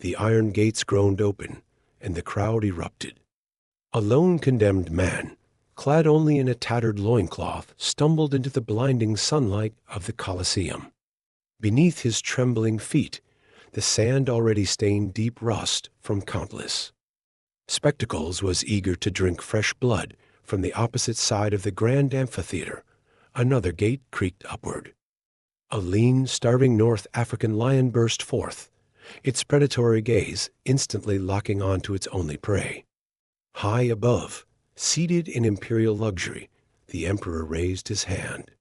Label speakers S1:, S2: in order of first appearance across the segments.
S1: The iron gates groaned open, and the crowd erupted. A lone condemned man, clad only in a tattered loincloth, stumbled into the blinding sunlight of the Colosseum. Beneath his trembling feet, the sand already stained deep rust from countless spectacles was eager to drink fresh blood from the opposite side of the grand amphitheater. Another gate creaked upward. A lean, starving North African lion burst forth, its predatory gaze instantly locking on to its only prey. High above, seated in imperial luxury, the emperor raised his hand.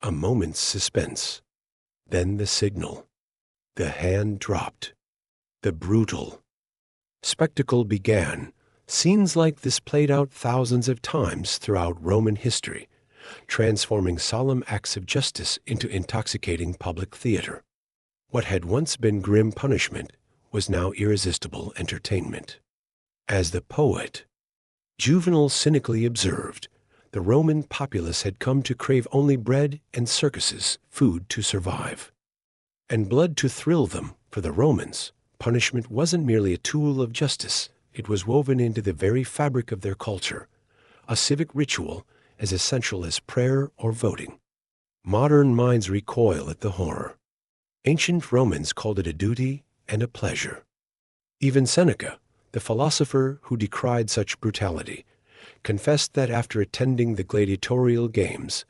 S1: A moment's suspense. Then the signal. The hand dropped. The brutal spectacle began. Scenes like this played out thousands of times throughout Roman history, transforming solemn acts of justice into intoxicating public theater. What had once been grim punishment was now irresistible entertainment. As the poet Juvenal cynically observed, the Roman populace had come to crave only bread and circuses, food to survive, and blood to thrill them. For the Romans, punishment wasn't merely a tool of justice, it was woven into the very fabric of their culture, a civic ritual as essential as prayer or voting. Modern minds recoil at the horror. Ancient Romans called it a duty and a pleasure. Even Seneca, the philosopher who decried such brutality, confessed that after attending the gladiatorial games,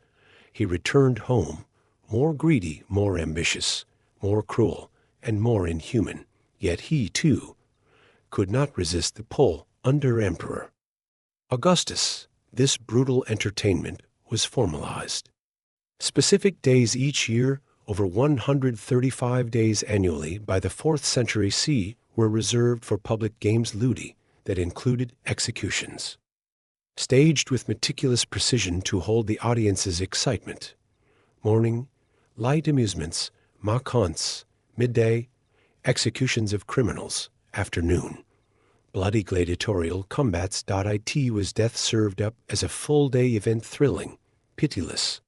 S1: he returned home more greedy, more ambitious, more cruel, and more inhuman. Yet he, too, could not resist the pull under Emperor Augustus. This brutal entertainment was formalized. Specific days each year, over 135 days annually by the 4th century CE, were reserved for public games ludi that included executions, staged with meticulous precision to hold the audience's excitement. Morning, light amusements, mock hunts; midday, executions of criminals; afternoon, bloody gladiatorial combats. It was death served up as a full-day event, thrilling, pitiless,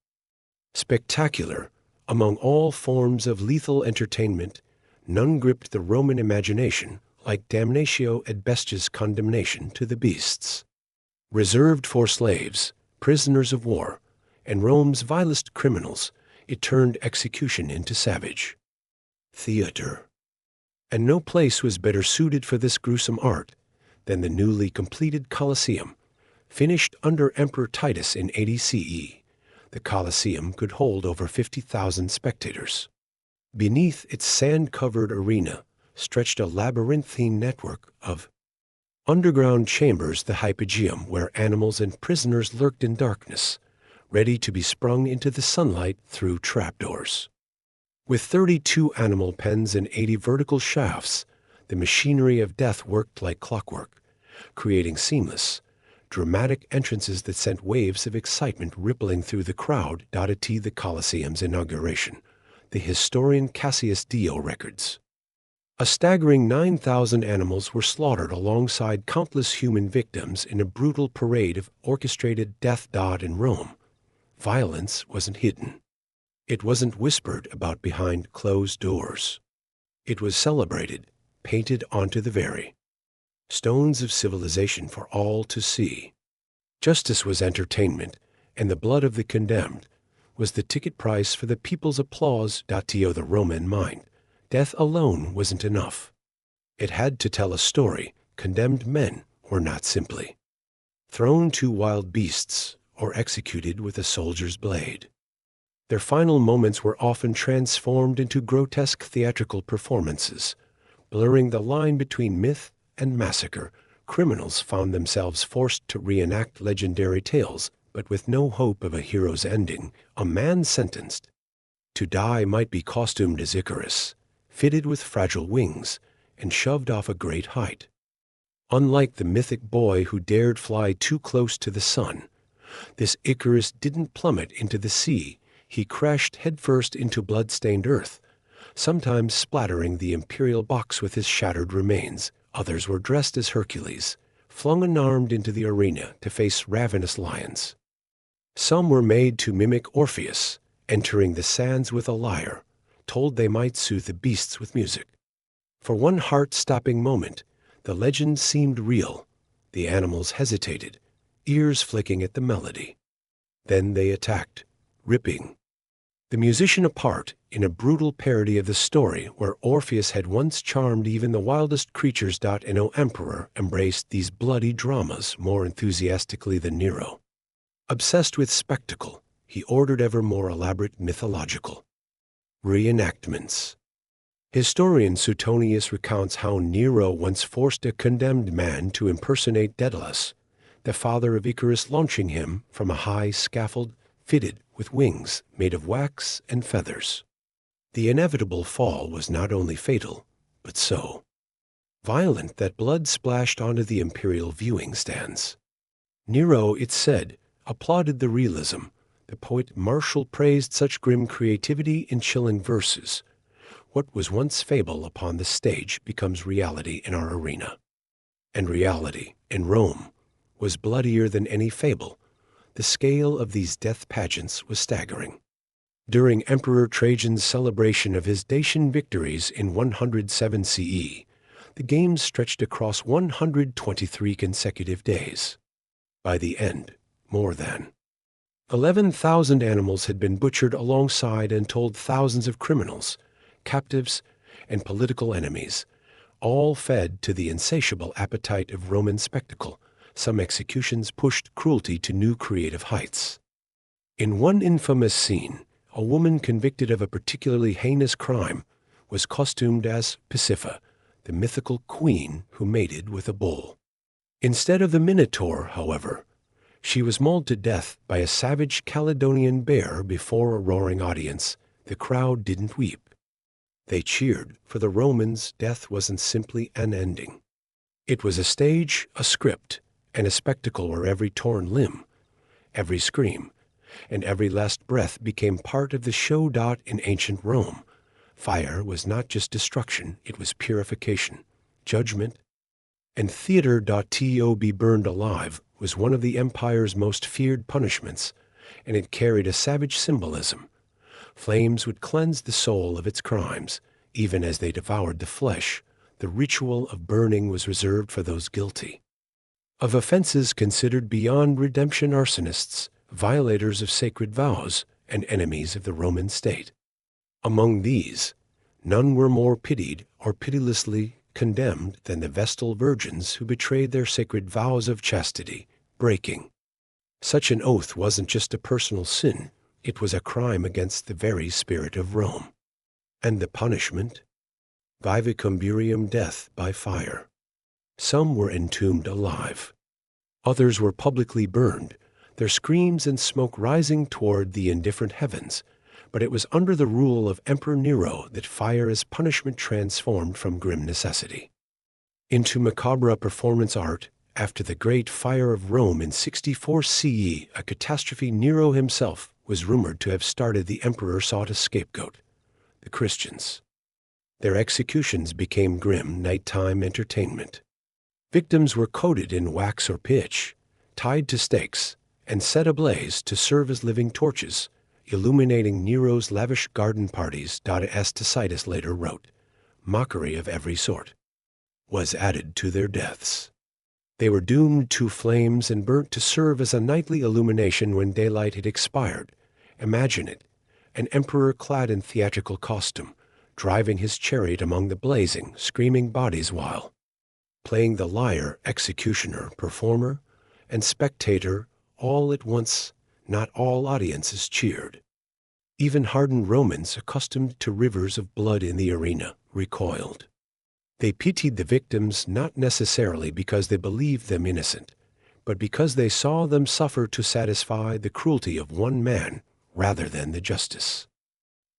S1: spectacular. Among all forms of lethal entertainment, none gripped the Roman imagination like Damnatio et Bestia's condemnation to the beasts. Reserved for slaves, prisoners of war, and Rome's vilest criminals, it turned execution into savage theater. And no place was better suited for this gruesome art than the newly completed Colosseum. Finished under Emperor Titus in 80 CE, the Colosseum could hold over 50,000 spectators. Beneath its sand-covered arena stretched a labyrinthine network of underground chambers, the hypogeum, where animals and prisoners lurked in darkness, ready to be sprung into the sunlight through trapdoors. With 32 animal pens and 80 vertical shafts, the machinery of death worked like clockwork, creating seamless, dramatic entrances that sent waves of excitement rippling through the crowd. The Colosseum's inauguration, the historian Cassius Dio records, a staggering 9,000 animals were slaughtered alongside countless human victims in a brutal parade of orchestrated death. In Rome, violence wasn't hidden. It wasn't whispered about behind closed doors. It was celebrated, painted onto the very stones of civilization for all to see. Justice was entertainment, and the blood of the condemned was the ticket price for the people's applause. To the Roman mind, death alone wasn't enough. It had to tell a story. Condemned men were not simply thrown to wild beasts or executed with a soldier's blade. Their final moments were often transformed into grotesque theatrical performances, blurring the line between myth and massacre. Criminals found themselves forced to reenact legendary tales, but with no hope of a hero's ending. A man sentenced to die might be costumed as Icarus, fitted with fragile wings, and shoved off a great height. Unlike the mythic boy who dared fly too close to the sun, this Icarus didn't plummet into the sea. He crashed headfirst into blood-stained earth, sometimes splattering the imperial box with his shattered remains. Others were dressed as Hercules, flung unarmed into the arena to face ravenous lions. Some were made to mimic Orpheus, entering the sands with a lyre, told they might soothe the beasts with music. For one heart-stopping moment, the legend seemed real. The animals hesitated, ears flicking at the melody. Then they attacked, ripping the musician apart in a brutal parody of the story where Orpheus had once charmed even the wildest creatures. No emperor embraced these bloody dramas more enthusiastically than Nero. Obsessed with spectacle, he ordered ever more elaborate mythological reenactments. Historian Suetonius recounts how Nero once forced a condemned man to impersonate Daedalus, the father of Icarus, launching him from a high scaffold fitted with wings made of wax and feathers. The inevitable fall was not only fatal, but so violent that blood splashed onto the imperial viewing stands. Nero, it's said, applauded the realism. The poet Martial praised such grim creativity in chilling verses. What was once fable upon the stage becomes reality in our arena. And reality, in Rome, was bloodier than any fable. The scale of these death pageants was staggering. During Emperor Trajan's celebration of his Dacian victories in 107 CE, the games stretched across 123 consecutive days. By the end, more than 11,000 animals had been butchered alongside untold thousands of criminals, captives, and political enemies, all fed to the insatiable appetite of Roman spectacle. Some executions pushed cruelty to new creative heights. In one infamous scene, a woman convicted of a particularly heinous crime was costumed as Pasiphae, the mythical queen who mated with a bull. Instead of the Minotaur, however, she was mauled to death by a savage Caledonian bear before a roaring audience. The crowd didn't weep. They cheered, for the Romans, death wasn't simply an ending. It was a stage, a script, and a spectacle where every torn limb, every scream, and every last breath became part of the show. In ancient Rome, fire was not just destruction, it was purification, judgment, and theater. To be burned alive was one of the empire's most feared punishments, and it carried a savage symbolism. Flames would cleanse the soul of its crimes, even as they devoured the flesh. The ritual of burning was reserved for those guilty of offenses considered beyond redemption: arsonists, violators of sacred vows, and enemies of the Roman state. Among these, none were more pitied or pitilessly condemned than the Vestal virgins who betrayed their sacred vows of chastity, breaking such an oath wasn't just a personal sin, it was a crime against the very spirit of Rome. And the punishment? Vivicumburium, death by fire. Some were entombed alive. Others were publicly burned, their screams and smoke rising toward the indifferent heavens. But it was under the rule of Emperor Nero that fire as punishment transformed from grim necessity into macabre performance art. After the Great Fire of Rome in 64 CE, a catastrophe Nero himself was rumored to have started, the emperor sought a scapegoat: the Christians. Their executions became grim nighttime entertainment. Victims were coated in wax or pitch, tied to stakes, and set ablaze to serve as living torches, illuminating Nero's lavish garden parties. As Tacitus later wrote, mockery of every sort was added to their deaths. They were doomed to flames and burnt to serve as a nightly illumination when daylight had expired. Imagine it, an emperor clad in theatrical costume, driving his chariot among the blazing, screaming bodies while playing the lyre, executioner, performer, and spectator all at once. Not all audiences cheered. Even hardened Romans, accustomed to rivers of blood in the arena, recoiled. They pitied the victims not necessarily because they believed them innocent, but because they saw them suffer to satisfy the cruelty of one man rather than the justice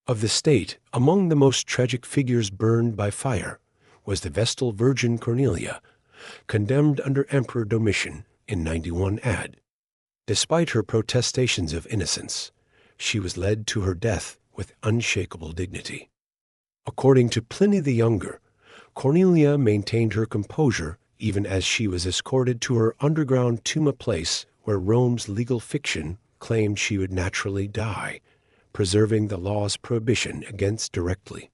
S1: of the state. Among the most tragic figures burned by fire was the Vestal Virgin Cornelia, condemned under Emperor Domitian in 91 AD. Despite her protestations of innocence, she was led to her death with unshakable dignity. According to Pliny the Younger, Cornelia maintained her composure even as she was escorted to her underground tomb, a place where Rome's legal fiction claimed she would naturally die, preserving the law's prohibition against directly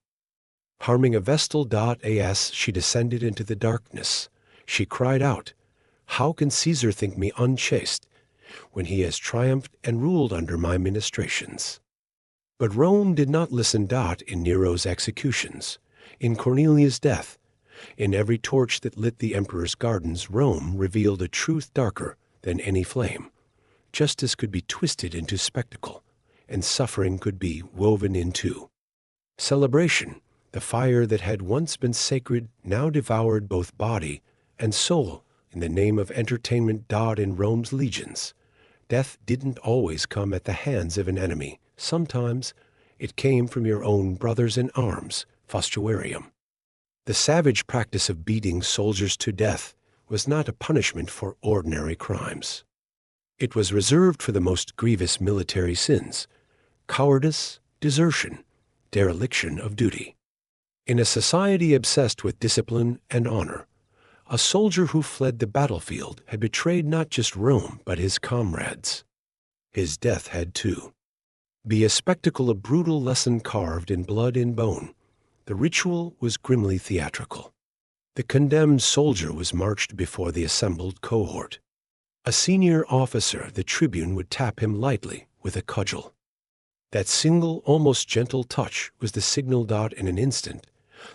S1: Harming a vestal. As she descended into the darkness, she cried out, "How can Caesar think me unchaste, when he has triumphed and ruled under my ministrations?" But Rome did not listen. In Nero's executions, in Cornelia's death, in every torch that lit the emperor's gardens, Rome revealed a truth darker than any flame. Justice could be twisted into spectacle, and suffering could be woven into celebration. The fire that had once been sacred now devoured both body and soul in the name of entertainment. In Rome's legions, death didn't always come at the hands of an enemy. Sometimes it came from your own brothers in arms, fostuarium. The savage practice of beating soldiers to death was not a punishment for ordinary crimes. It was reserved for the most grievous military sins: cowardice, desertion, dereliction of duty. In a society obsessed with discipline and honor, a soldier who fled the battlefield had betrayed not just Rome but his comrades. His death had to be a spectacle, a brutal lesson carved in blood and bone. The ritual was grimly theatrical. The condemned soldier was marched before the assembled cohort. A senior officer, the tribune, would tap him lightly with a cudgel. That single, almost gentle touch was the signal. In an instant,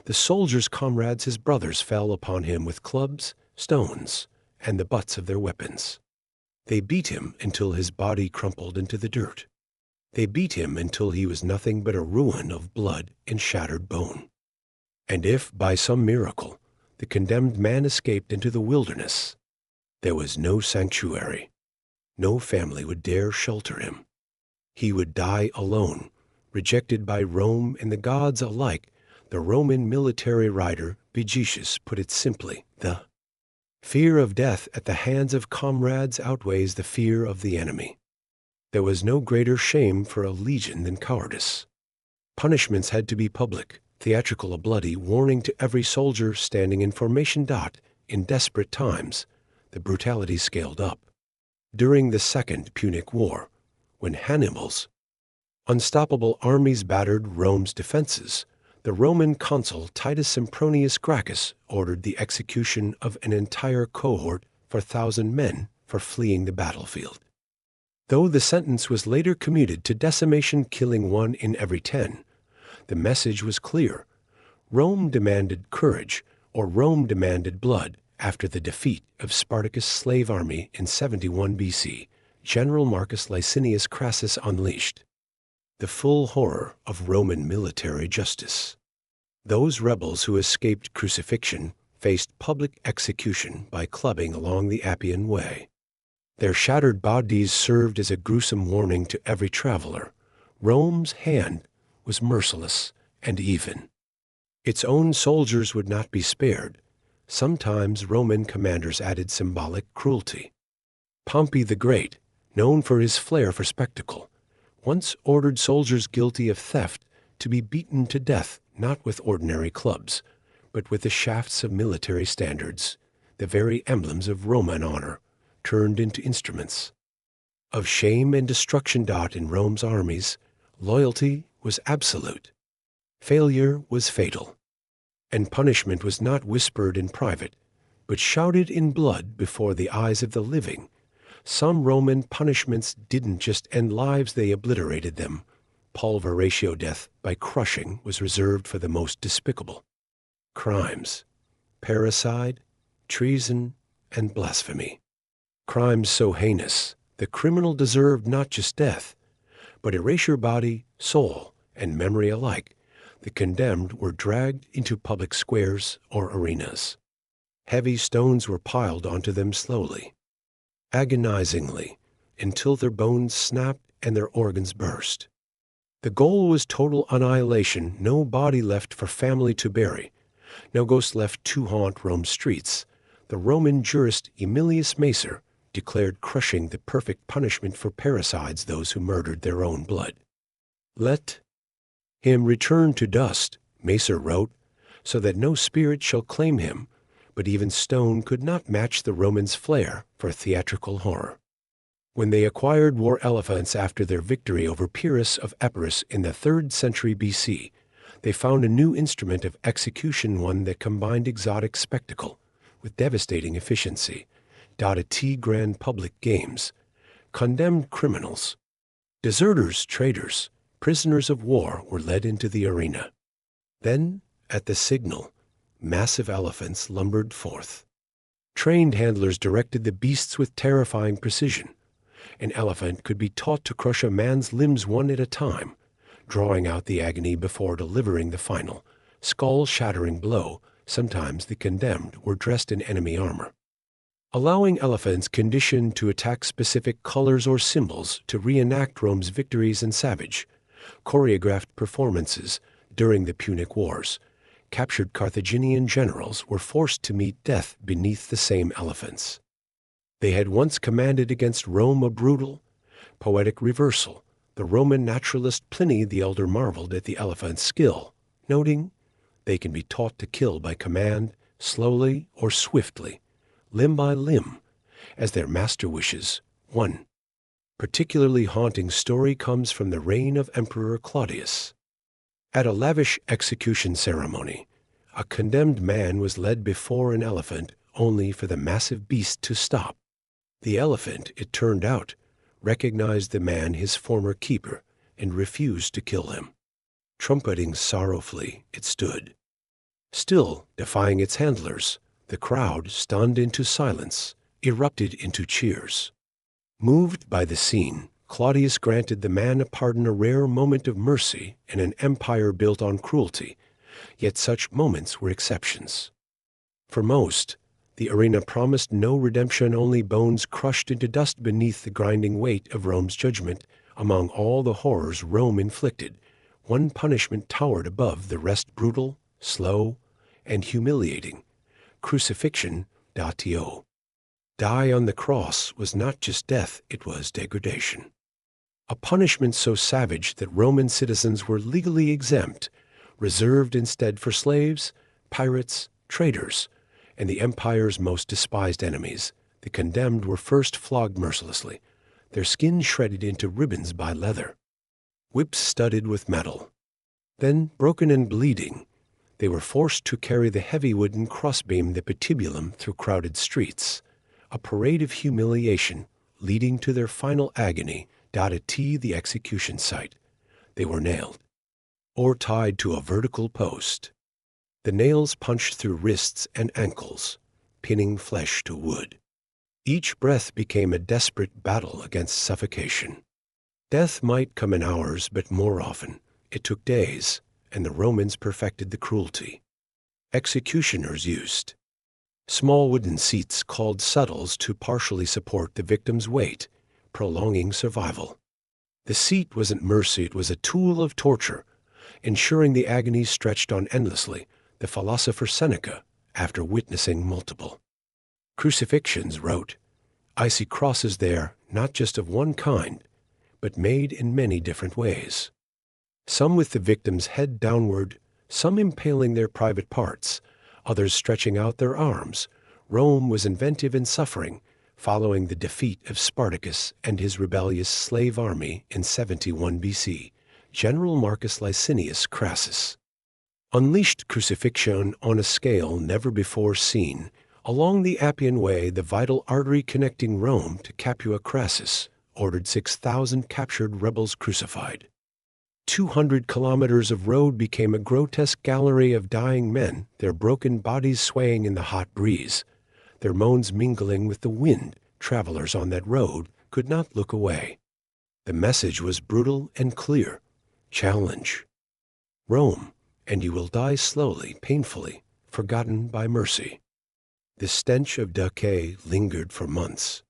S1: the soldier's comrades, his brothers, fell upon him with clubs, stones, and the butts of their weapons. They beat him until his body crumpled into the dirt. They beat him until he was nothing but a ruin of blood and shattered bone. And if, by some miracle, the condemned man escaped into the wilderness, there was no sanctuary. No family would dare shelter him. He would die alone, rejected by Rome and the gods alike. The Roman military writer Vigetius put it simply: the fear of death at the hands of comrades outweighs the fear of the enemy. There was no greater shame for a legion than cowardice. Punishments had to be public, theatrical, a bloody warning to every soldier standing in formation. In desperate times, the brutality scaled up. During the Second Punic War, when Hannibal's unstoppable armies battered Rome's defenses, the Roman consul Titus Sempronius Gracchus ordered the execution of an entire cohort for 1,000 men for fleeing the battlefield. Though the sentence was later commuted to decimation, killing 1 in every 10, the message was clear. Rome demanded courage, or Rome demanded blood. After the defeat of Spartacus' slave army in 71 BC, General Marcus Licinius Crassus unleashed the full horror of Roman military justice. Those rebels who escaped crucifixion faced public execution by clubbing along the Appian Way. Their shattered bodies served as a gruesome warning to every traveler. Rome's hand was merciless and even. Its own soldiers would not be spared. Sometimes Roman commanders added symbolic cruelty. Pompey the Great, known for his flair for spectacle, once ordered soldiers guilty of theft to be beaten to death, not with ordinary clubs, but with the shafts of military standards, the very emblems of Roman honor, turned into instruments of shame and destruction. In Rome's armies, loyalty was absolute. Failure was fatal. And punishment was not whispered in private, but shouted in blood before the eyes of the living. Some Roman punishments didn't just end lives, they obliterated them. Pulveratio, death by crushing, was reserved for the most despicable crimes: parricide, treason, and blasphemy. Crimes so heinous, the criminal deserved not just death, but erasure, body, soul, and memory alike. The condemned were dragged into public squares or arenas. Heavy stones were piled onto them slowly, agonizingly, until their bones snapped and their organs burst. The goal was total annihilation, no body left for family to bury, no ghost left to haunt Rome's streets. The Roman jurist Aemilius Macer declared crushing the perfect punishment for parricides, those who murdered their own blood. "Let him return to dust," Macer wrote, "so that no spirit shall claim him." But even stone could not match the Romans' flair for theatrical horror. When they acquired war elephants after their victory over Pyrrhus of Epirus in the 3rd century BC, They found a new instrument of execution, one that combined exotic spectacle with devastating efficiency. T grand public games. Condemned criminals, deserters, traitors, prisoners of war were led into the arena. Then, at the signal, massive elephants lumbered forth. Trained handlers directed the beasts with terrifying precision. An elephant could be taught to crush a man's limbs one at a time, drawing out the agony before delivering the final, skull-shattering blow. Sometimes the condemned were dressed in enemy armor, allowing elephants conditioned to attack specific colors or symbols to reenact Rome's victories and savage, choreographed performances. During the Punic Wars, captured Carthaginian generals were forced to meet death beneath the same elephants. They had once commanded against Rome. A brutal, poetic reversal. The Roman naturalist Pliny the Elder marveled at the elephant's skill, noting, "They can be taught to kill by command, slowly or swiftly, limb by limb, as their master wishes." One particularly haunting story comes from the reign of Emperor Claudius. At a lavish execution ceremony, a condemned man was led before an elephant, only for the massive beast to stop. The elephant, it turned out, recognized the man, his former keeper, and refused to kill him. Trumpeting sorrowfully, it stood, still defying its handlers. The crowd, stunned into silence, erupted into cheers. Moved by the scene, Claudius granted the man a pardon, a rare moment of mercy in an empire built on cruelty. Yet such moments were exceptions. For most, the arena promised no redemption, only bones crushed into dust beneath the grinding weight of Rome's judgment. Among all the horrors Rome inflicted, one punishment towered above the rest: brutal, slow, and humiliating: crucifixion. Die on the cross was not just death, it was degradation. A punishment so savage that Roman citizens were legally exempt, reserved instead for slaves, pirates, traitors, and the empire's most despised enemies. The condemned were first flogged mercilessly, their skin shredded into ribbons by leather, whips studded with metal. Then, broken and bleeding, they were forced to carry the heavy wooden crossbeam, the patibulum, through crowded streets, a parade of humiliation leading to their final agony. The execution site. They were nailed, or tied to a vertical post. The nails punched through wrists and ankles, pinning flesh to wood. Each breath became a desperate battle against suffocation. Death might come in hours, but more often it took days, and the Romans perfected the cruelty. Executioners used small wooden seats called settles to partially support the victim's weight, prolonging survival. The seat wasn't mercy, it was a tool of torture, ensuring the agony stretched on endlessly. The philosopher Seneca, after witnessing multiple crucifixions, wrote, "I see crosses there, not just of one kind, but made in many different ways. Some with the victim's head downward, some impaling their private parts, others stretching out their arms." Rome was inventive in suffering, following the defeat of Spartacus and his rebellious slave army in 71 BC. General Marcus Licinius Crassus unleashed crucifixion on a scale never before seen. Along the Appian Way, the vital artery connecting Rome to Capua, Crassus ordered 6,000 captured rebels crucified. 200 kilometers of road became a grotesque gallery of dying men, their broken bodies swaying in the hot breeze, their moans mingling with the wind. Travelers on that road could not look away. The message was brutal and clear: challenge Rome, and you will die slowly, painfully, forgotten by mercy. The stench of decay lingered for months.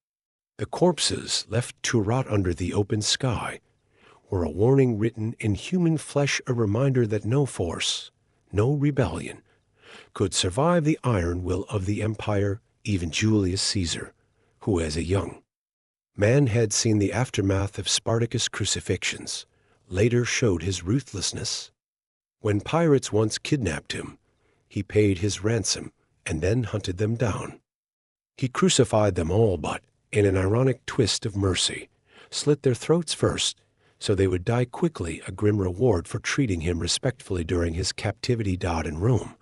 S1: The corpses, left to rot under the open sky, were a warning written in human flesh, a reminder that no force, no rebellion, could survive the iron will of the empire. Even Julius Caesar, who as a young man had seen the aftermath of Spartacus' crucifixions, later showed his ruthlessness. When pirates once kidnapped him, he paid his ransom and then hunted them down. He crucified them all, but, in an ironic twist of mercy, slit their throats first, so they would die quickly, a grim reward for treating him respectfully during his captivity. In Rome,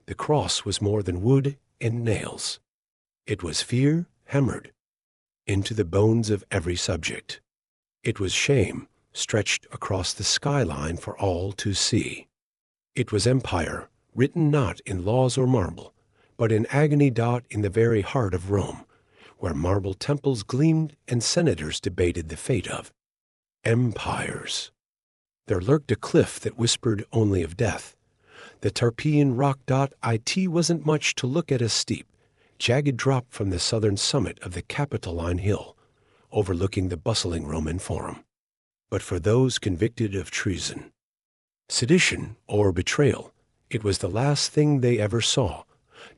S1: the cross was more than wood and nails. It was fear hammered into the bones of every subject. It was shame stretched across the skyline for all to see. It was empire written not in laws or marble, but in agony. In the very heart of Rome, where marble temples gleamed and senators debated the fate of empires, there lurked a cliff that whispered only of death. The Tarpeian rock. It wasn't much to look at, a steep, jagged drop from the southern summit of the Capitoline Hill, overlooking the bustling Roman Forum. But for those convicted of treason, sedition, or betrayal, it was the last thing they ever saw.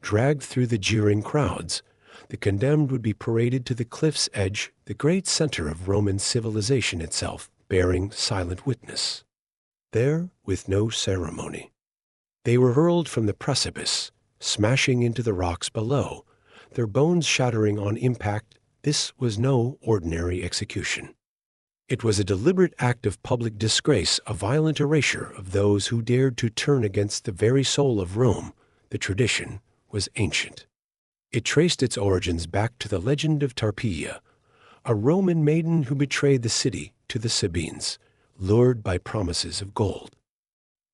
S1: Dragged through the jeering crowds, the condemned would be paraded to the cliff's edge, the great center of Roman civilization itself, bearing silent witness. There, with no ceremony, they were hurled from the precipice, smashing into the rocks below, their bones shattering on impact. This was no ordinary execution. It was a deliberate act of public disgrace, a violent erasure of those who dared to turn against the very soul of Rome. The tradition was ancient. It traced its origins back to the legend of Tarpeia, a Roman maiden who betrayed the city to the Sabines, lured by promises of gold.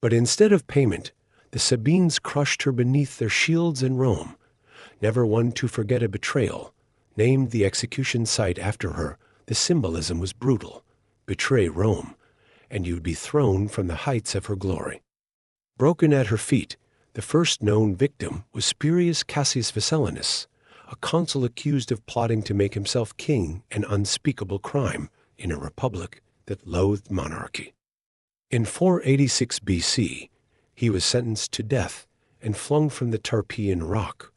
S1: But instead of payment, the Sabines crushed her beneath their shields in Rome. Never one to forget a betrayal, named the execution site after her. The symbolism was brutal. Betray Rome, and you'd be thrown from the heights of her glory. Broken at her feet, the first known victim was Spurius Cassius Vitellinus, a consul accused of plotting to make himself king, an unspeakable crime in a republic that loathed monarchy. In 486 BC, he was sentenced to death and flung from the Tarpeian rock,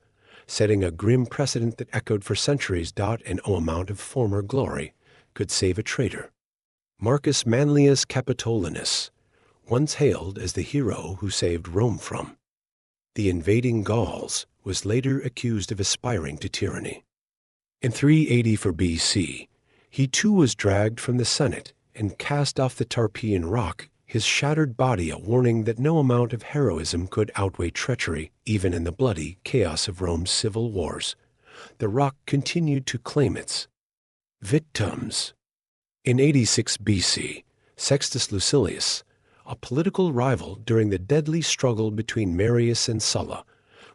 S1: setting a grim precedent that echoed for centuries. And no amount of former glory could save a traitor. Marcus Manlius Capitolinus, once hailed as the hero who saved Rome from the invading Gauls, was later accused of aspiring to tyranny. In 384 BC, he too was dragged from the Senate and cast off the Tarpeian rock, his shattered body a warning that no amount of heroism could outweigh treachery. Even in the bloody chaos of Rome's civil wars, the rock continued to claim its victims. In 86 BC, Sextus Lucilius, a political rival during the deadly struggle between Marius and Sulla,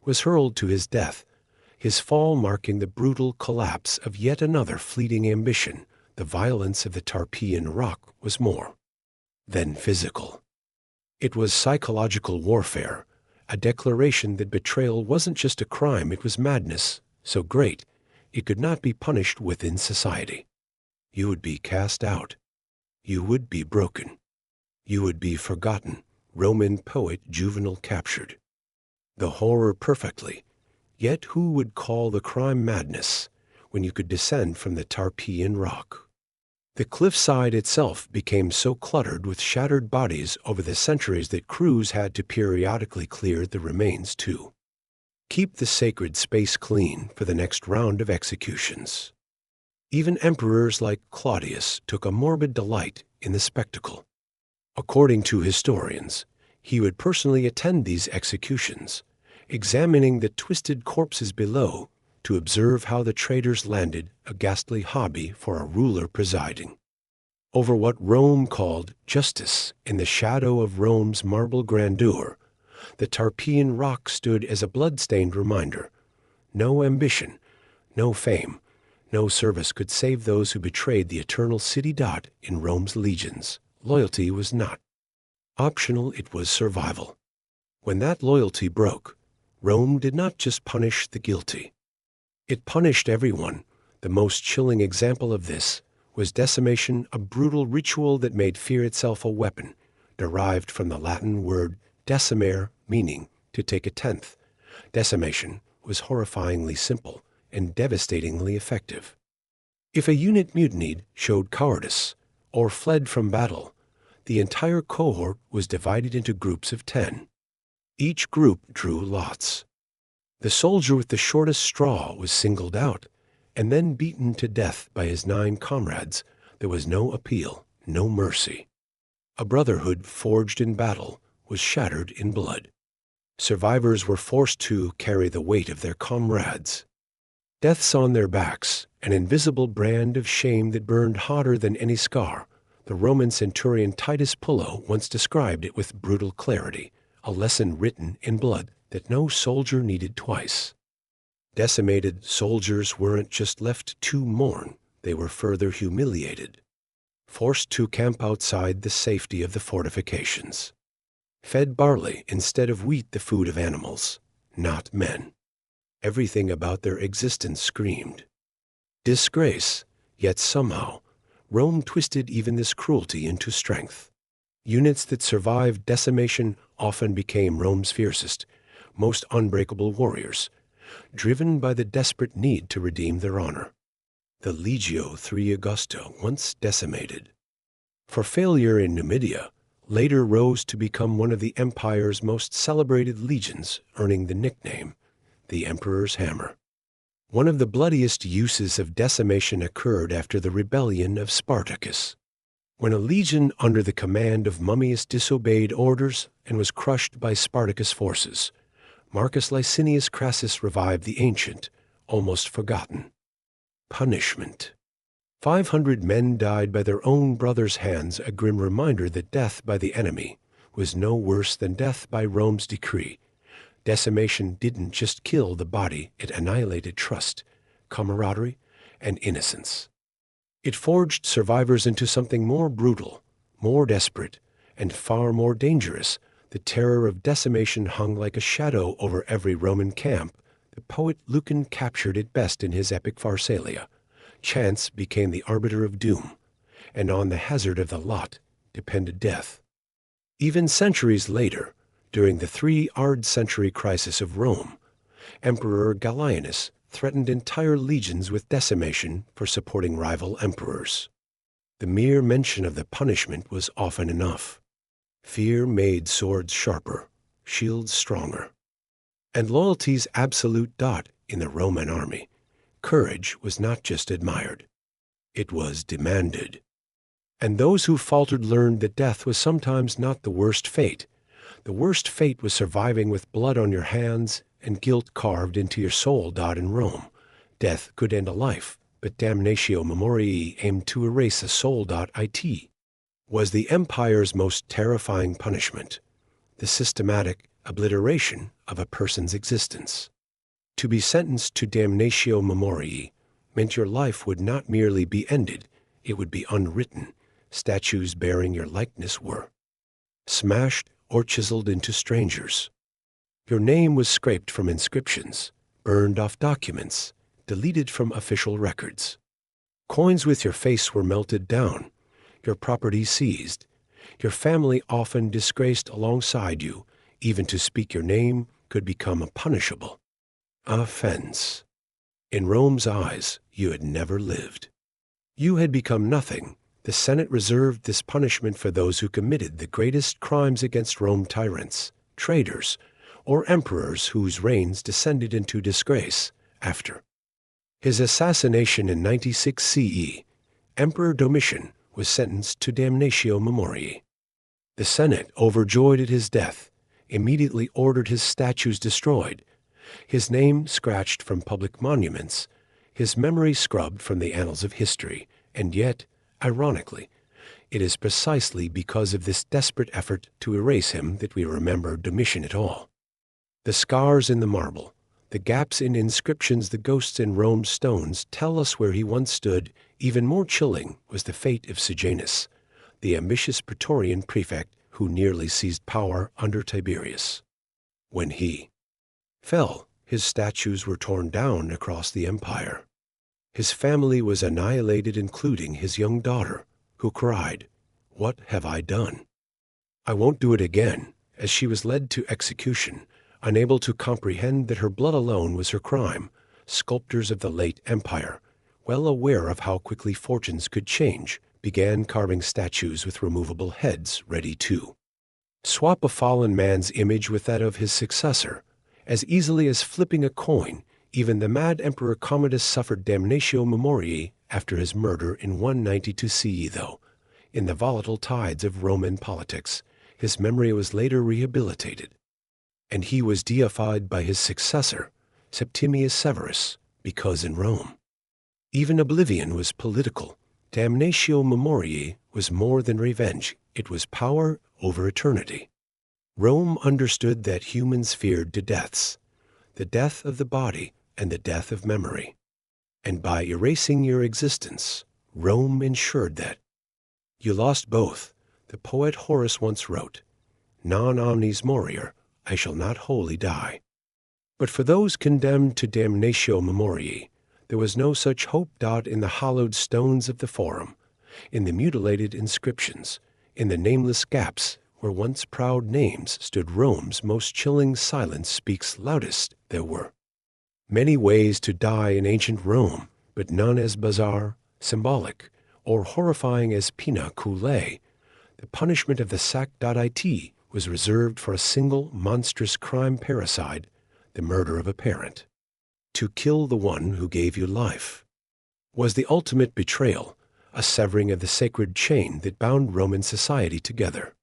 S1: was hurled to his death, his fall marking the brutal collapse of yet another fleeting ambition. The violence of the Tarpeian rock was more than physical. It was psychological warfare, a declaration that betrayal wasn't just a crime, it was madness, so great it could not be punished within society. You would be cast out. You would be broken. You would be forgotten. Roman poet Juvenal captured the horror perfectly. Yet who would call the crime madness when you could descend from the Tarpeian rock? The cliffside itself became so cluttered with shattered bodies over the centuries that crews had to periodically clear the remains to keep the sacred space clean for the next round of executions. Even emperors like Claudius took a morbid delight in the spectacle. According to historians, he would personally attend these executions, examining the twisted corpses below to observe how the traitors landed, a ghastly hobby for a ruler presiding over what Rome called justice. In the shadow of Rome's marble grandeur, the Tarpeian rock stood as a blood-stained reminder. No ambition, no fame, no service could save those who betrayed the eternal city. In Rome's legions, loyalty was not optional, it was survival. When that loyalty broke, Rome did not just punish the guilty. It punished everyone. The most chilling example of this was decimation, a brutal ritual that made fear itself a weapon, derived from the Latin word decimare, meaning to take a tenth. Decimation was horrifyingly simple and devastatingly effective. If a unit mutinied, showed cowardice, or fled from battle, the entire cohort was divided into groups of 10. Each group drew lots. The soldier with the shortest straw was singled out and then beaten to death by his 9 comrades. There was no appeal, no mercy. A brotherhood forged in battle was shattered in blood. Survivors were forced to carry the weight of their comrades. Deaths on their backs, an invisible brand of shame that burned hotter than any scar. The Roman centurion Titus Pullo once described it with brutal clarity, a lesson written in blood that no soldier needed twice. Decimated soldiers weren't just left to mourn, they were further humiliated, forced to camp outside the safety of the fortifications. Fed barley instead of wheat, the food of animals, not men. Everything about their existence screamed disgrace, yet somehow Rome twisted even this cruelty into strength. Units that survived decimation often became Rome's fiercest, most unbreakable warriors, driven by the desperate need to redeem their honor. The Legio III Augusta, once decimated for failure in Numidia, later rose to become one of the empire's most celebrated legions, earning the nickname the Emperor's Hammer. One of the bloodiest uses of decimation occurred after the rebellion of Spartacus, when a legion under the command of Mummius disobeyed orders and was crushed by Spartacus' forces. Marcus Licinius Crassus revived the ancient, almost forgotten punishment. 500 men died by their own brothers' hands, a grim reminder that death by the enemy was no worse than death by Rome's decree. Decimation didn't just kill the body, it annihilated trust, camaraderie, and innocence. It forged survivors into something more brutal, more desperate, and far more dangerous. The terror of decimation hung like a shadow over every Roman camp. The poet Lucan captured it best in his epic Pharsalia. Chance became the arbiter of doom, and on the hazard of the lot depended death. Even centuries later, during the 3rd century crisis of Rome, Emperor Gallienus threatened entire legions with decimation for supporting rival emperors. The mere mention of the punishment was often enough. Fear made swords sharper, shields stronger, and loyalty's absolute dot in the Roman army. Courage was not just admired, it was demanded. And those who faltered learned that death was sometimes not the worst fate. The worst fate was surviving with blood on your hands and guilt carved into your soul. In Rome, death could end a life, but Damnatio memoriae aimed to erase a soul. It was the empire's most terrifying punishment, the systematic obliteration of a person's existence. To be sentenced to damnatio memoriae meant your life would not merely be ended, it would be unwritten. Statues bearing your likeness were smashed or chiseled into strangers. Your name was scraped from inscriptions, burned off documents, deleted from official records. Coins with your face were melted down, your property seized, your family often disgraced alongside you. Even to speak your name could become a punishable offense. In Rome's eyes, you had never lived. You had become nothing. The Senate reserved this punishment for those who committed the greatest crimes against Rome: tyrants, traitors, or emperors whose reigns descended into disgrace. After his assassination in 96 CE, Emperor Domitian was sentenced to damnatio memoriae. The Senate, overjoyed at his death, immediately ordered his statues destroyed, his name scratched from public monuments, his memory scrubbed from the annals of history. And yet, ironically, it is precisely because of this desperate effort to erase him that we remember Domitian at all. The scars in the marble, the gaps in inscriptions, the ghosts in Rome's stones tell us where he once stood. Even more chilling was the fate of Sejanus, the ambitious Praetorian prefect who nearly seized power under Tiberius. When he fell, his statues were torn down across the empire. His family was annihilated, including his young daughter, who cried, "What have I done? I won't do it again," as she was led to execution, unable to comprehend that her blood alone was her crime. Sculptors of the late empire, well aware of how quickly fortunes could change, began carving statues with removable heads, ready to swap a fallen man's image with that of his successor, as easily as flipping a coin. Even the mad Emperor Commodus suffered damnatio memoriae after his murder in 192 CE, though In the volatile tides of Roman politics, his memory was later rehabilitated, and he was deified by his successor, Septimius Severus, because in Rome, even oblivion was political. Damnatio memoriae was more than revenge. It was power over eternity. Rome understood that humans feared two deaths, the death of the body and the death of memory. And by erasing your existence, Rome ensured that you lost both. The poet Horace once wrote, "Non omnis moriar, I shall not wholly die." But for those condemned to damnatio memoriae, there was no such hope. In the hollowed stones of the Forum, in the mutilated inscriptions, in the nameless gaps where once proud names stood, Rome's most chilling silence speaks loudest. There were many ways to die in ancient Rome, but none as bizarre, symbolic, or horrifying as pena cruelty. The punishment of the sac.it was reserved for a single monstrous crime: parricide, the murder of a parent. To kill the one who gave you life was the ultimate betrayal, a severing of the sacred chain that bound Roman society together.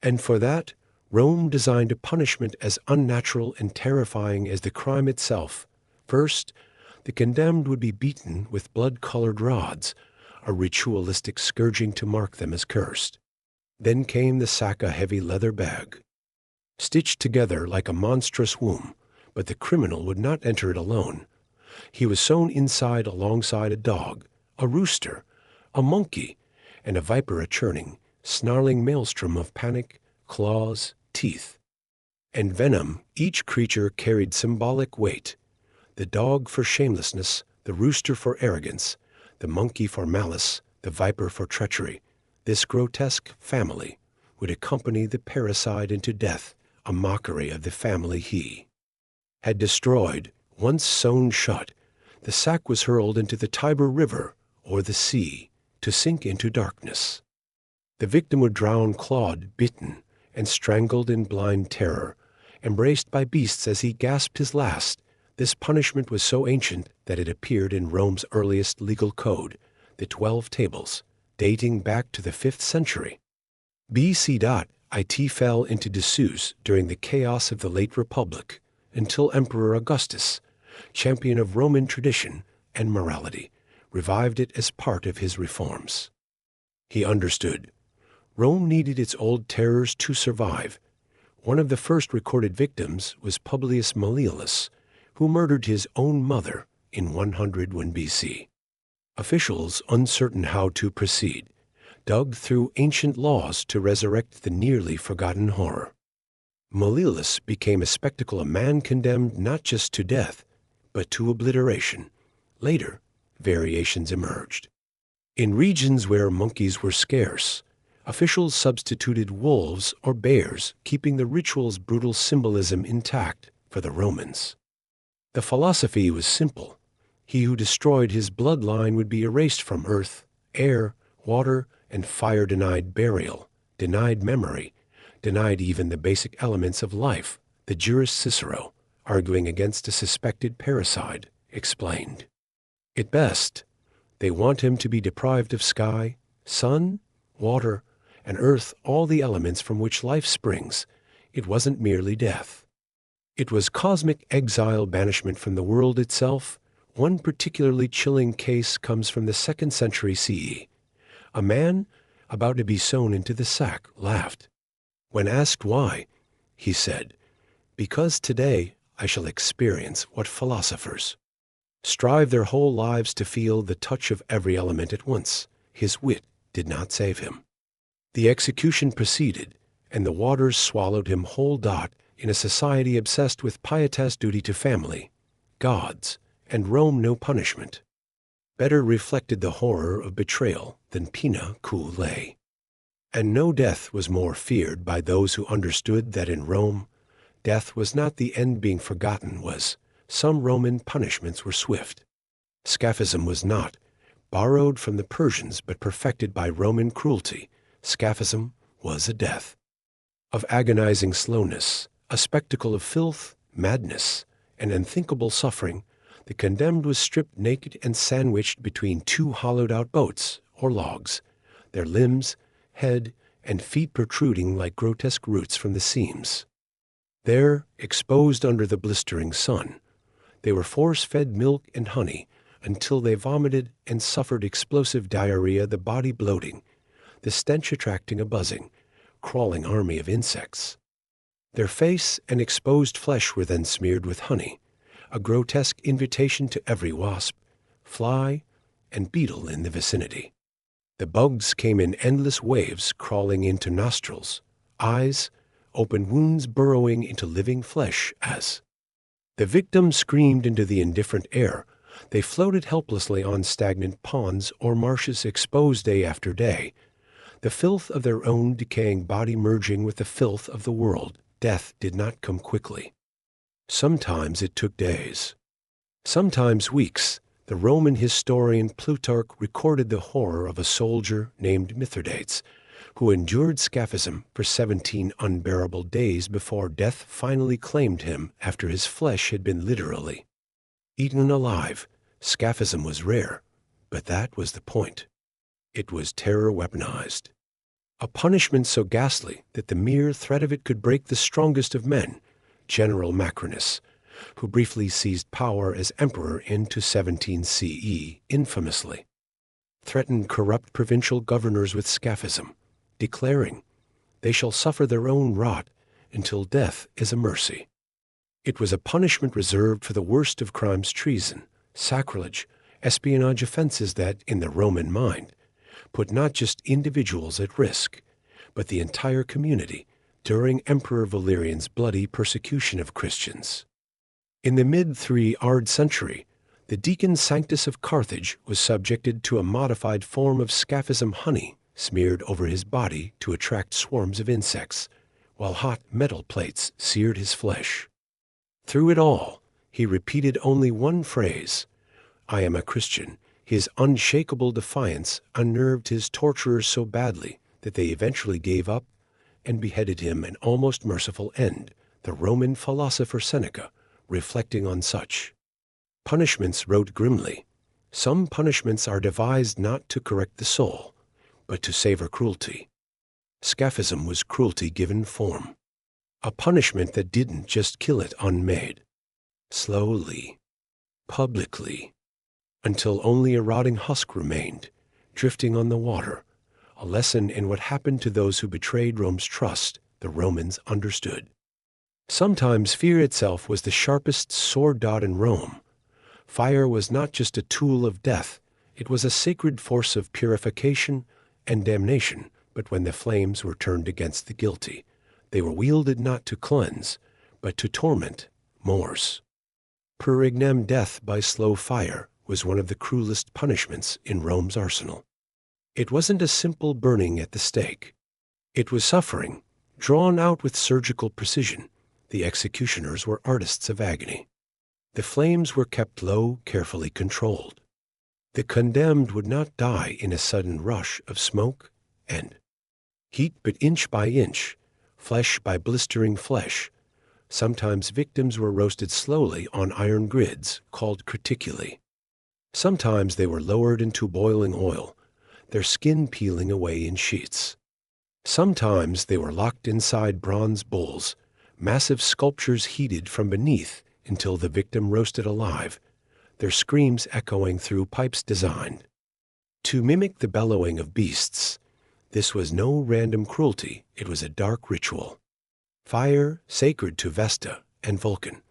S1: And for that, Rome designed a punishment as unnatural and terrifying as the crime itself. First, the condemned would be beaten with blood-colored rods, a ritualistic scourging to mark them as cursed. Then came the sack, a heavy leather bag, stitched together like a monstrous womb, but the criminal would not enter it alone. He was sewn inside alongside a dog, a rooster, a monkey, and a viper, a churning, snarling maelstrom of panic, claws, teeth, and venom. Each creature carried symbolic weight: the dog for shamelessness, the rooster for arrogance, the monkey for malice, the viper for treachery. This grotesque family would accompany the parricide into death, a mockery of the family he had destroyed. Once sewn shut, the sack was hurled into the Tiber River or the sea to sink into darkness. The victim would drown, clawed, bitten, and strangled in blind terror, embraced by beasts as he gasped his last. This punishment was so ancient that it appeared in Rome's earliest legal code, the 12 Tables, dating back to the 5th century. B.C. It fell into disuse during the chaos of the late Republic, until Emperor Augustus, champion of Roman tradition and morality, revived it as part of his reforms. He understood Rome needed its old terrors to survive. One of the first recorded victims was Publius Malleolus, who murdered his own mother in 101 BC. Officials, uncertain how to proceed, dug through ancient laws to resurrect the nearly forgotten horror. Malleolus became a spectacle, a man condemned not just to death, but to obliteration. Later, variations emerged. In regions where monkeys were scarce, officials substituted wolves or bears, keeping the ritual's brutal symbolism intact for the Romans. The philosophy was simple: he who destroyed his bloodline would be erased from earth, air, water, and fire, denied burial, denied memory, denied even the basic elements of life. The jurist Cicero, arguing against a suspected parricide, explained, "At best, they want him to be deprived of sky, sun, water, and earth, all the elements from which life springs. It wasn't merely death. It was cosmic exile, banishment from the world itself." One particularly chilling case comes from the 2nd century CE. A man, about to be sewn into the sack, laughed. When asked why, he said, "Because today I shall experience what philosophers strive their whole lives to feel, the touch of every element at once." His wit did not save him. The execution proceeded, and the waters swallowed him whole. In a society obsessed with pietas, duty to family, gods, and Rome, no punishment better reflected the horror of betrayal than pena cruelty. And no death was more feared by those who understood that in Rome, death was not the end being forgotten was. Some Roman punishments were swift. Scaphism was not borrowed from the Persians but perfected by Roman cruelty. Scaphism was a death of agonizing slowness, a spectacle of filth, madness, and unthinkable suffering. The condemned was stripped naked and sandwiched between two hollowed-out boats or logs. their limbs, head, and feet protruding like grotesque roots from the seams. There, exposed under the blistering sun, they were force-fed milk and honey until they vomited and suffered explosive diarrhea, the body bloating, the stench attracting a buzzing, crawling army of insects. Their face and exposed flesh were then smeared with honey, a grotesque invitation to every wasp, fly, and beetle in the vicinity. The bugs came in endless waves, crawling into nostrils, eyes, open wounds burrowing into living flesh as the victim screamed into the indifferent air. They floated helplessly on stagnant ponds or marshes, exposed day after day, the filth of their own decaying body merging with the filth of the world. Death did not come quickly. Sometimes it took days, sometimes weeks. The Roman historian Plutarch recorded the horror of a soldier named Mithridates, who endured Scaphism for 17 unbearable days before death finally claimed him after his flesh had been literally eaten alive. Scaphism was rare, but that was the point. It was terror weaponized. A punishment so ghastly that the mere threat of it could break the strongest of men, General Macrinus, who briefly seized power as emperor into 17 CE, infamously threatened corrupt provincial governors with Scaphism, declaring, "They shall suffer their own rot until death is a mercy." It was a punishment reserved for the worst of crimes: treason, sacrilege, espionage, offenses that, in the Roman mind, put not just individuals at risk, but the entire community during Emperor Valerian's bloody persecution of Christians. In the mid-3rd century, the Deacon Sanctus of Carthage was subjected to a modified form of Scaphism, honey smeared over his body to attract swarms of insects, while hot metal plates seared his flesh. Through it all, he repeated only one phrase, "I am a Christian." His unshakable defiance unnerved his torturers so badly that they eventually gave up and beheaded him, an almost merciful end. The Roman philosopher Seneca, reflecting on such punishments, wrote grimly, "Some punishments are devised not to correct the soul, but to savor cruelty." Scaphism was cruelty given form, a punishment that didn't just kill it unmade. Slowly, publicly, until only a rotting husk remained, drifting on the water, a lesson in what happened to those who betrayed Rome's trust. The Romans understood. Sometimes fear itself was the sharpest sword dot in Rome. Fire was not just a tool of death, it was a sacred force of purification and damnation. But when the flames were turned against the guilty, they were wielded not to cleanse, but to torment. Mors per ignem, death by slow fire, was one of the cruelest punishments in Rome's arsenal. It wasn't a simple burning at the stake. It was suffering, drawn out with surgical precision. The executioners were artists of agony. The flames were kept low, carefully controlled. The condemned would not die in a sudden rush of smoke and heat, but inch by inch, flesh by blistering flesh. Sometimes victims were roasted slowly on iron grids called criticuli. Sometimes they were lowered into boiling oil, their skin peeling away in sheets. Sometimes they were locked inside bronze bowls, massive sculptures heated from beneath until the victim roasted alive, their screams echoing through pipes designed to mimic the bellowing of beasts. This was no random cruelty, it was a dark ritual. Fire, sacred to Vesta and Vulcan,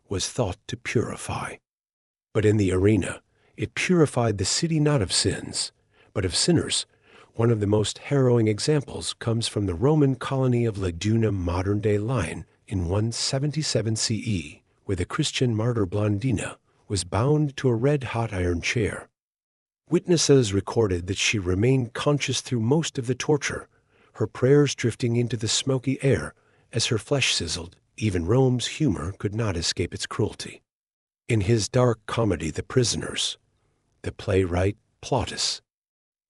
S1: was thought to purify. But in the arena, it purified the city not of sins, but of sinners. One of the most harrowing examples comes from the Roman colony of Laguna, modern-day Lyon, in 177 CE, where the Christian martyr Blandina was bound to a red-hot iron chair. Witnesses recorded that she remained conscious through most of the torture, her prayers drifting into the smoky air as her flesh sizzled. Even Rome's humor could not escape its cruelty. In his dark comedy, The Prisoners, the playwright Plautus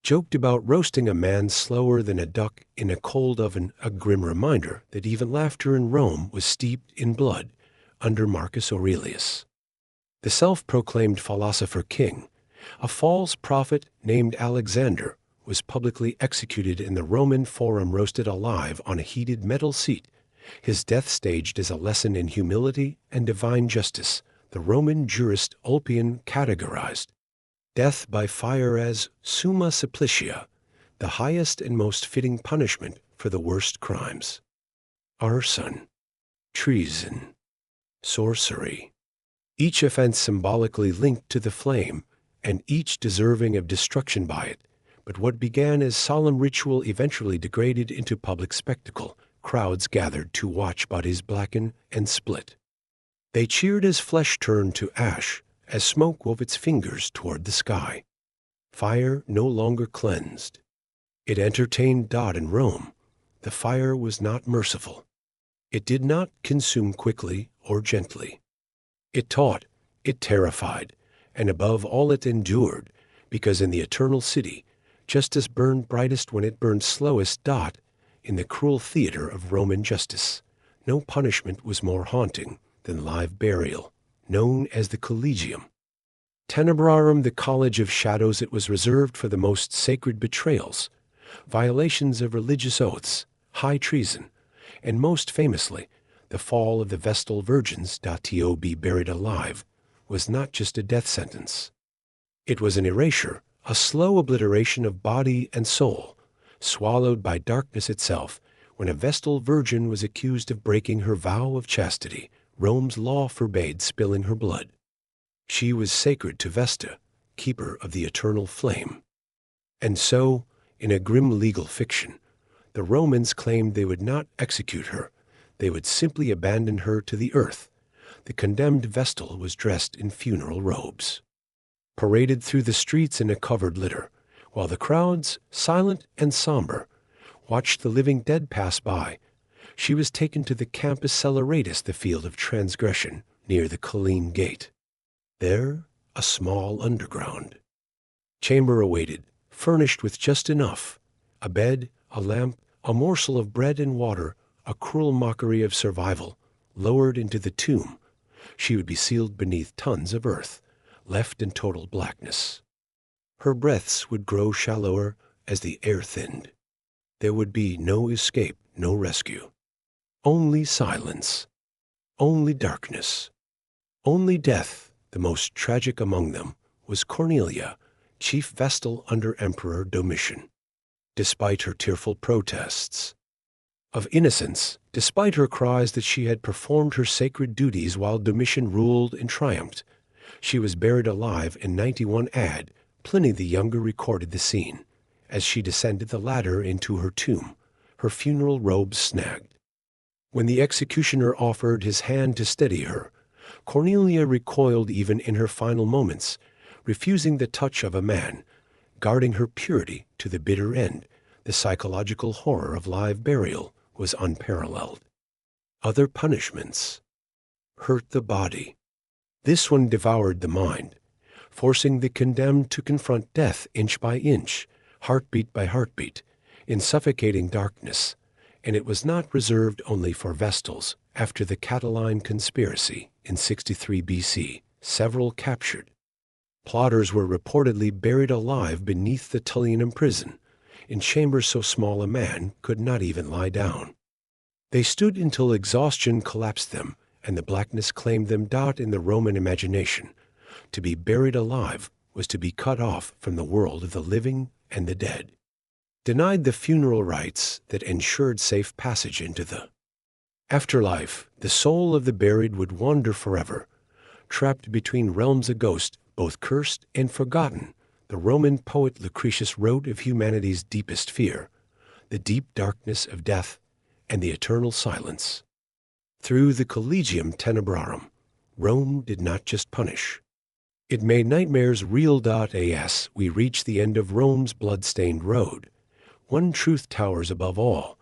S1: joked about roasting a man slower than a duck in a cold oven, a grim reminder that even laughter in Rome was steeped in blood under Marcus Aurelius. The self-proclaimed philosopher king, a false prophet named Alexander, was publicly executed in the Roman Forum, roasted alive on a heated metal seat, his death staged as a lesson in humility and divine justice. The Roman jurist Ulpian categorized death by fire as summa supplicia, the highest and most fitting punishment for the worst crimes. Arson, treason, sorcery, each offense symbolically linked to the flame, and each deserving of destruction by it. But what began as solemn ritual eventually degraded into public spectacle. Crowds gathered to watch bodies blacken and split. They cheered as flesh turned to ash, as smoke wove its fingers toward the sky. Fire no longer cleansed. It entertained in Rome. The fire was not merciful. It did not consume quickly or gently. It taught, it terrified, and above all it endured, because in the eternal city, justice burned brightest when it burned slowest. In the cruel theater of Roman justice, no punishment was more haunting than live burial, known as the Collegium. Tenebrarum, the College of Shadows, it was reserved for the most sacred betrayals, violations of religious oaths, high treason, and most famously, the fall of the Vestal Virgins. To be buried alive was not just a death sentence. It was an erasure, a slow obliteration of body and soul, swallowed by darkness itself. When a Vestal Virgin was accused of breaking her vow of chastity, Rome's law forbade spilling her blood. She was sacred to Vesta, keeper of the eternal flame. And so, in a grim legal fiction, the Romans claimed they would not execute her. They would simply abandon her to the earth. The condemned Vestal was dressed in funeral robes, paraded through the streets in a covered litter, while the crowds, silent and somber, watched the living dead pass by. She was taken to the Campus Celeratus, the field of transgression, near the Colline Gate. There, a small underground chamber awaited, furnished with just enough: a bed, a lamp, a morsel of bread and water, a cruel mockery of survival. Lowered into the tomb, she would be sealed beneath tons of earth, left in total blackness. Her breaths would grow shallower as the air thinned. There would be no escape, no rescue. Only silence. Only darkness. Only death. The most tragic among them was Cornelia, chief Vestal under Emperor Domitian. Despite her tearful protests of innocence, despite her cries that she had performed her sacred duties while Domitian ruled and triumphed, she was buried alive in 91 AD. Pliny the Younger recorded the scene. As she descended the ladder into her tomb, her funeral robes snagged. When the executioner offered his hand to steady her, Cornelia recoiled even in her final moments, refusing the touch of a man, guarding her purity to the bitter end. The psychological horror of live burial was unparalleled. Other punishments hurt the body. This one devoured the mind, forcing the condemned to confront death inch by inch, heartbeat by heartbeat, in suffocating darkness. And it was not reserved only for Vestals. After the Catiline conspiracy in 63 BC, several captured plotters were reportedly buried alive beneath the Tullianum prison, in chambers so small a man could not even lie down. They stood until exhaustion collapsed them, and the blackness claimed them. In the Roman imagination, to be buried alive was to be cut off from the world of the living and the dead, denied the funeral rites that ensured safe passage into the afterlife. The soul of the buried would wander forever, trapped between realms, a ghost, both cursed and forgotten. The Roman poet Lucretius wrote of humanity's deepest fear, the deep darkness of death and the eternal silence. Through the Collegium Tenebrarum, Rome did not just punish. It made nightmares real. As we reach the end of Rome's blood-stained road, one truth towers above all.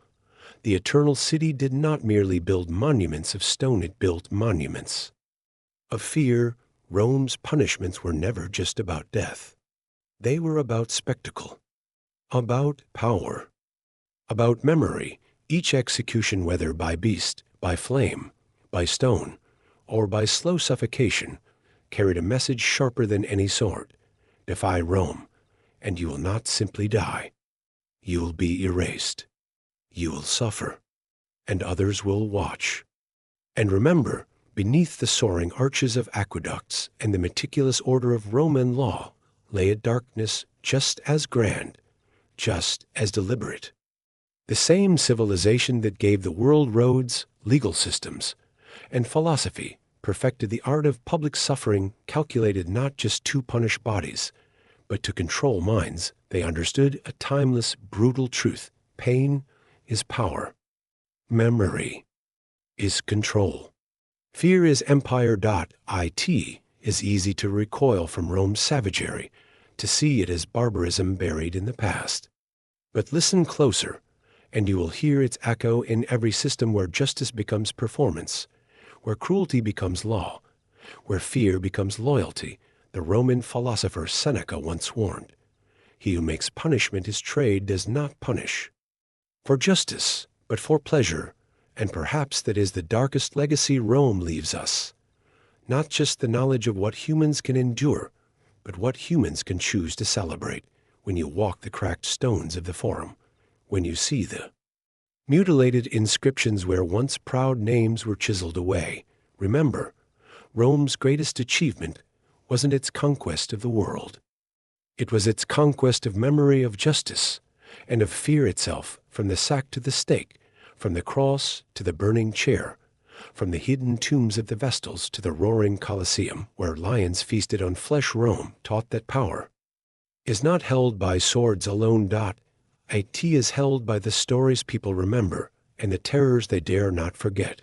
S1: The eternal city did not merely build monuments of stone, it built monuments of fear. Rome's punishments were never just about death. They were about spectacle, about power, about memory. Each execution, whether by beast, by flame, by stone, or by slow suffocation, carried a message sharper than any sword: defy Rome, and you will not simply die, You will be erased. You will suffer, and others will watch. And remember, beneath the soaring arches of aqueducts and the meticulous order of Roman law lay a darkness just as grand, just as deliberate. The same civilization that gave the world roads, legal systems, and philosophy perfected the art of public suffering calculated not just to punish bodies, but to control minds. They understood a timeless, brutal truth. Pain is power. Memory is control. Fear is empire. It is easy to recoil from Rome's savagery, to see it as barbarism buried in the past. But listen closer, and you will hear its echo in every system where justice becomes performance, where cruelty becomes law, where fear becomes loyalty. The Roman philosopher Seneca once warned, "He who makes punishment his trade does not punish for justice, but for pleasure." And perhaps that is the darkest legacy Rome leaves us. Not just the knowledge of what humans can endure, but what humans can choose to celebrate. When you walk the cracked stones of the Forum, when you see the mutilated inscriptions where once proud names were chiseled away, remember, Rome's greatest achievement wasn't its conquest of the world. It was its conquest of memory, of justice, and of fear itself, from the sack to the stake, from the cross to the burning chair, from the hidden tombs of the Vestals to the roaring Colosseum, where lions feasted on flesh. Rome taught that power is not held by swords alone. It is held by the stories people remember and the terrors they dare not forget.